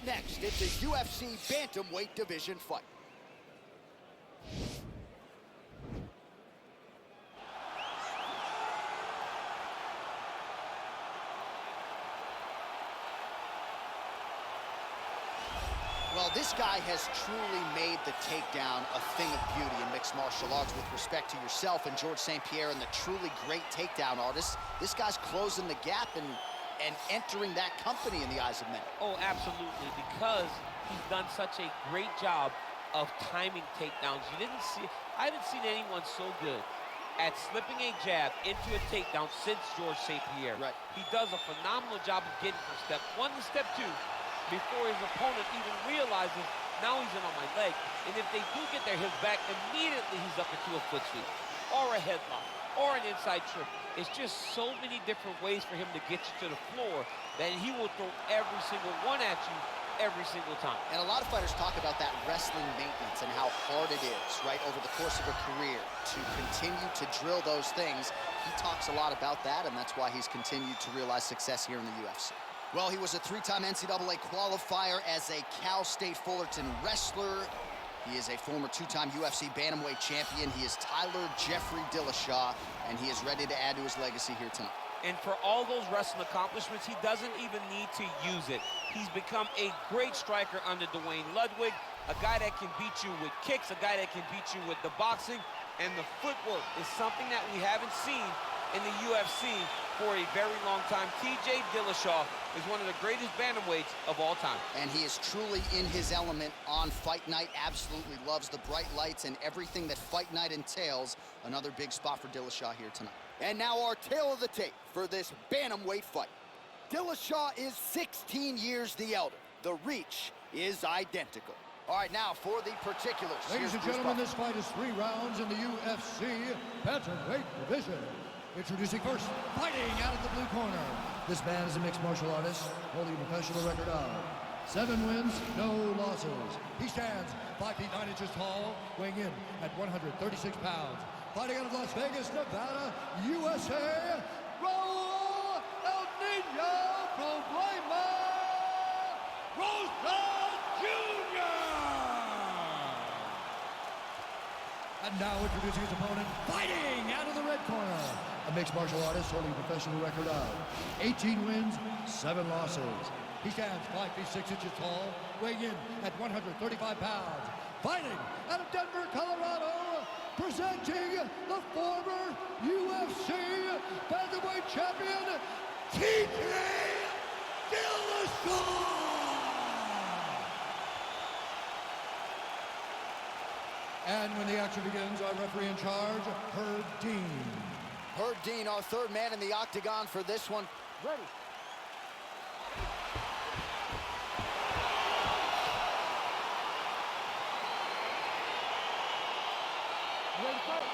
next, it's a UFC bantamweight division fight. Well, this guy has truly made the takedown a thing of beauty in mixed martial arts with respect to yourself and George St. Pierre and the truly great takedown artists. This guy's closing the gap and entering that company in the eyes of many. Oh, absolutely, because he's done such a great job of timing takedowns. I haven't seen anyone so good at slipping a jab into a takedown since George St. Pierre. Right. He does a phenomenal job of getting from step one to step two before his opponent even realizes now he's in on my leg. And if they do get their hips back, immediately he's up into a foot sweep or a headlock or an inside trip. It's just so many different ways for him to get you to the floor that he will throw every single one at you every single time. And a lot of fighters talk about that wrestling maintenance and how hard it is, right, over the course of a career to continue to drill those things. He talks a lot about that, and that's why he's continued to realize success here in the UFC. Well, he was a three-time NCAA qualifier as a Cal State Fullerton wrestler. He is a former two-time UFC bantamweight champion. He is Tyler Jeffrey Dillashaw, and he is ready to add to his legacy here tonight. And for all those wrestling accomplishments, he doesn't even need to use it. He's become a great striker under Dwayne Ludwig, a guy that can beat you with kicks, a guy that can beat you with the boxing, and the footwork is something that we haven't seen in the UFC for a very long time. TJ Dillashaw is one of the greatest bantamweights of all time. And he is truly in his element on fight night, absolutely loves the bright lights and everything that fight night entails. Another big spot for Dillashaw here tonight. And now our tale of the tape for this bantamweight fight. Dillashaw is 16 years the elder. The reach is identical. All right, now for the particulars. Ladies and gentlemen, this fight is 3 rounds in the UFC bantamweight division. Introducing first, fighting out of the blue corner. This man is a mixed martial artist, holding a professional record of 7 wins, no losses. He stands 5 feet 9 inches tall, weighing in at 136 pounds. Fighting out of Las Vegas, Nevada, USA, Raul El Niño Problema Rosas Jr. And now introducing his opponent, fighting out of the red corner. A mixed martial artist holding a professional record of 18 wins, 7 losses. He stands 5 feet 6 inches tall, weighing in at 135 pounds. Fighting out of Denver, Colorado, presenting the former UFC bantamweight champion, TJ Dillashaw. And when the action begins, our referee in charge, Herb Dean. Herb Dean, our third man in the octagon for this one. Ready. Ready to fight.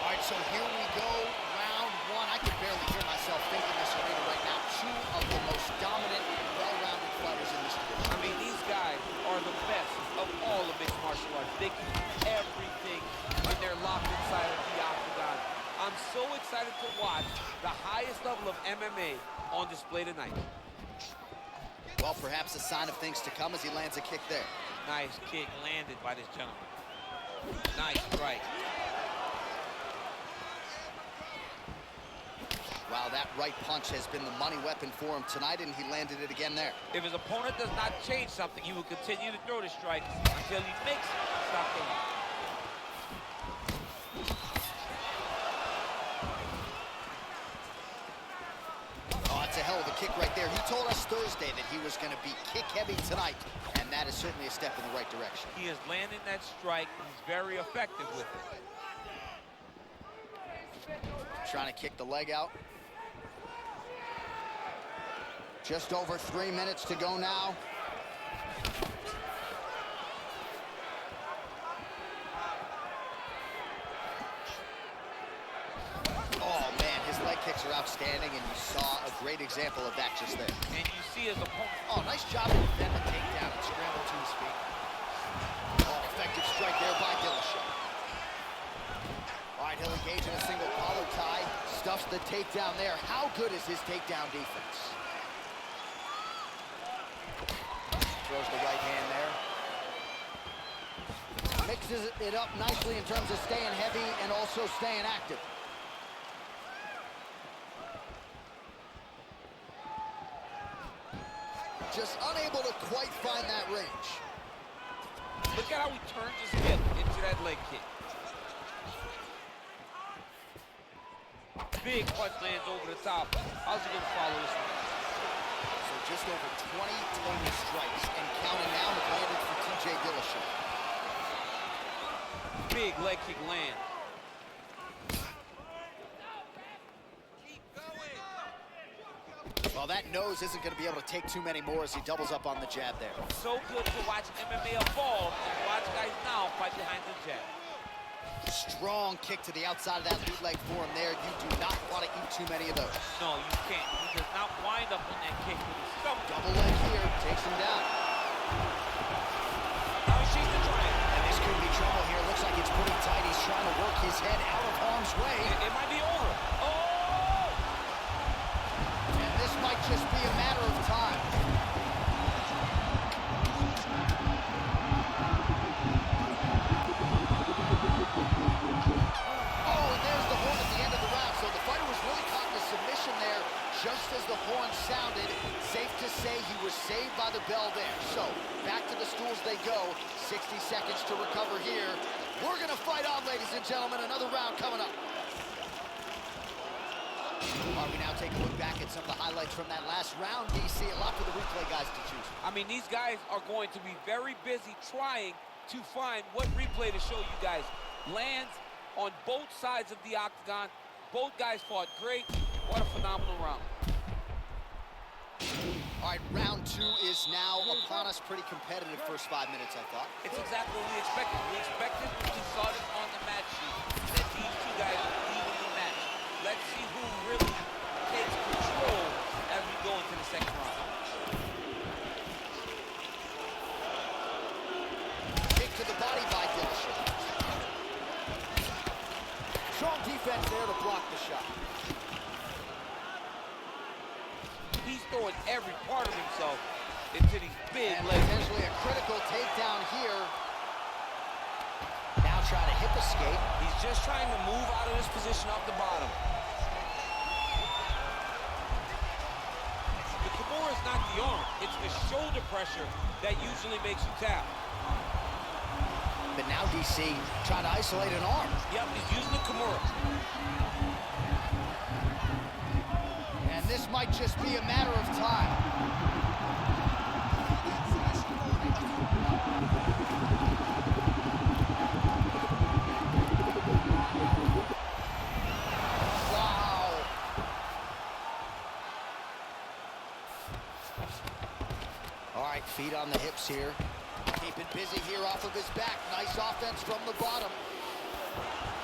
All right, so here we go, round 1. I can barely hear myself thinking this arena right now. 2 of the most dominant, well-rounded fighters in this division. I mean, these guys are the best of all of mixed martial arts. They can do everything when they're locked inside of the octagon. I'm so excited to watch the highest level of MMA on display tonight. Well, perhaps a sign of things to come as he lands a kick there. Nice kick landed by this gentleman. Nice strike. Wow, that right punch has been the money weapon for him tonight, and he landed it again there. If his opponent does not change something, he will continue to throw the strike until he makes it stop throwing. Oh, it's a hell of a kick right there. He told us Thursday that he was going to be kick-heavy tonight, and that is certainly a step in the right direction. He is landing that strike. He's very effective with it. Trying to kick the leg out. Just over 3 minutes to go now. Oh, man, his leg kicks are outstanding, and you saw a great example of that just there. And you see his opponent. Oh, nice job to defend the takedown and scramble to his feet. Oh, effective strike there by Dillashaw. All right, he'll engage in a single collar tie, stuffs the takedown there. How good is his takedown defense? Throws the right hand there. Mixes it up nicely in terms of staying heavy and also staying active. Just unable to quite find that range. Look at how he turns his hip into that leg kick. Big punch lands over the top. How's he gonna follow this one? So just over 20 total strikes and counting now have landed for TJ Dillashaw. Big leg kick land. Well, that nose isn't going to be able to take too many more as he doubles up on the jab there. So good to watch MMA evolve and watch guys now fight behind the jab. Strong kick to the outside of that lead leg for him there. You do not want to eat too many of those. No, you can't. He does not wind up on that kick with his stomach. Double leg here, takes him down. Now he shakes the triangle. And this could be trouble here. Looks like it's pretty tight. He's trying to work his head out of harm's way. It might be over. Oh! And this might just be a matter of time. Just as the horn sounded, safe to say he was saved by the bell there. So, back to the stools they go. 60 seconds to recover here. We're going to fight on, ladies and gentlemen. Another round coming up. All right, we now take a look back at some of the highlights from that last round, DC. A lot for the replay guys to choose. I mean, these guys are going to be very busy trying to find what replay to show you guys. Lands on both sides of the octagon. Both guys fought great. What a phenomenal round. All right, round two is now upon us. Pretty competitive first 5 minutes, I thought. It's exactly what we expected. We expected, we saw this on the match sheet, that these two guys would evenly match. Let's see who really takes control as we go into the second round. Kick to the body by Dillashaw. Strong defense there to block the shot. He's throwing every part of himself into these big and legs. Potentially a critical takedown here. Now trying to hip escape. He's just trying to move out of this position off the bottom. The Kimura is not the arm. It's the shoulder pressure that usually makes you tap. But now DC trying to isolate an arm. Yep, he's using the Kimura. And this might just be a matter of time. Wow. All right, feet on the hips here. Keeping busy here off of his back. Nice offense from the bottom.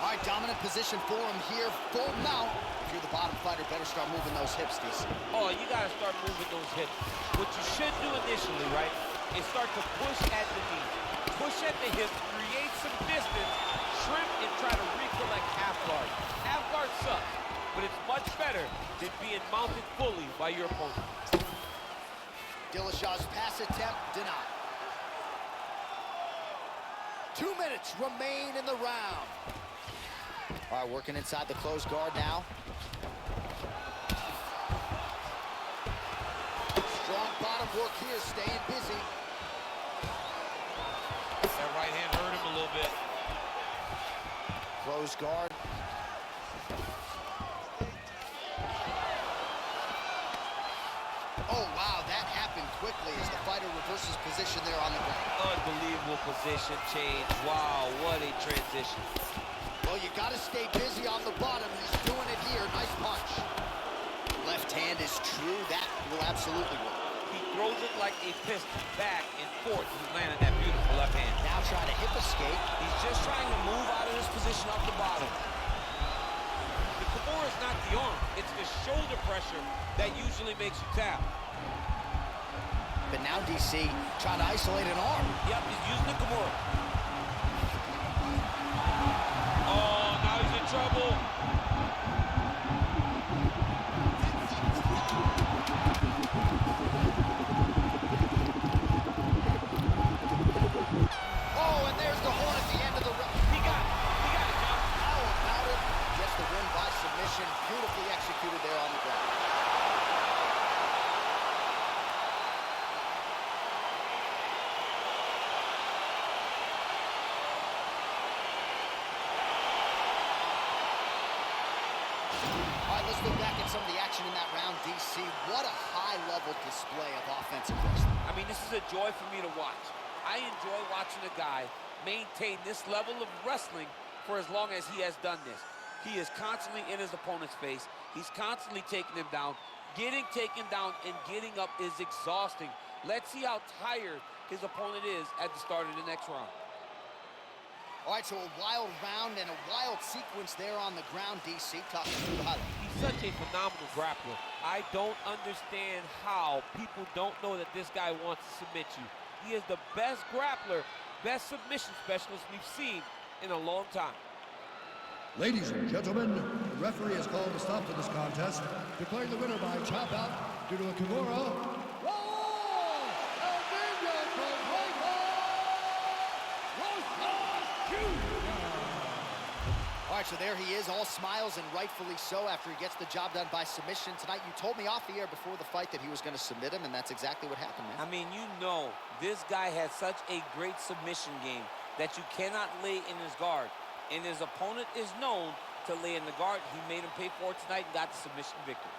All right, dominant position for him here. Full mount. If you're the bottom fighter, better start moving those hips, DC. Oh, you got to start moving those hips. What you should do initially, right, is start to push at the knee. Push at the hips, create some distance, shrimp, and try to recollect half guard. Half guard sucks, but it's much better than being mounted fully by your opponent. Dillashaw's pass attempt denied. 2 minutes remain in the round. All right, working inside the closed guard now. Strong bottom work here, staying busy. That right hand hurt him a little bit. Closed guard. Oh, wow, that happened quickly as the fighter reverses position there on the ground. Unbelievable position change. Wow, what a transition. Well, you got to stay busy on the bottom. He's doing it here. Nice punch. Left hand is true. That will absolutely work. He throws it like a piston, back and forth. He's landing that beautiful left hand. Now trying to hip escape. He's just trying to move out of this position off the bottom. The Kimura is not the arm. It's the shoulder pressure that usually makes you tap. But now DC trying to isolate an arm. Yep, he's using the Kimura. Oh, now he's in trouble. let's look back at some of the action in that round, DC. What a high-level display of offensive wrestling. I mean, this is a joy for me to watch. I enjoy watching a guy maintain this level of wrestling for as long as he has done this. He is constantly in his opponent's face. He's constantly taking him down. Getting taken down and getting up is exhausting. Let's see how tired his opponent is at the start of the next round. All right, so a wild round and a wild sequence there on the ground, DC. Talking through the highlights. He's such a phenomenal grappler. I don't understand how people don't know that this guy wants to submit you. He is the best grappler, best submission specialist we've seen in a long time. Ladies and gentlemen, the referee has called a stop to this contest, declaring the winner by tap out due to a Kimura. Raul Rosas Jr. All right, so there he is, all smiles and rightfully so after he gets the job done by submission. Tonight, you told me off the air before the fight that he was going to submit him, and that's exactly what happened, man. I mean, you know, this guy has such a great submission game that you cannot lay in his guard. And his opponent is known to lay in the guard. He made him pay for it tonight and got the submission victory.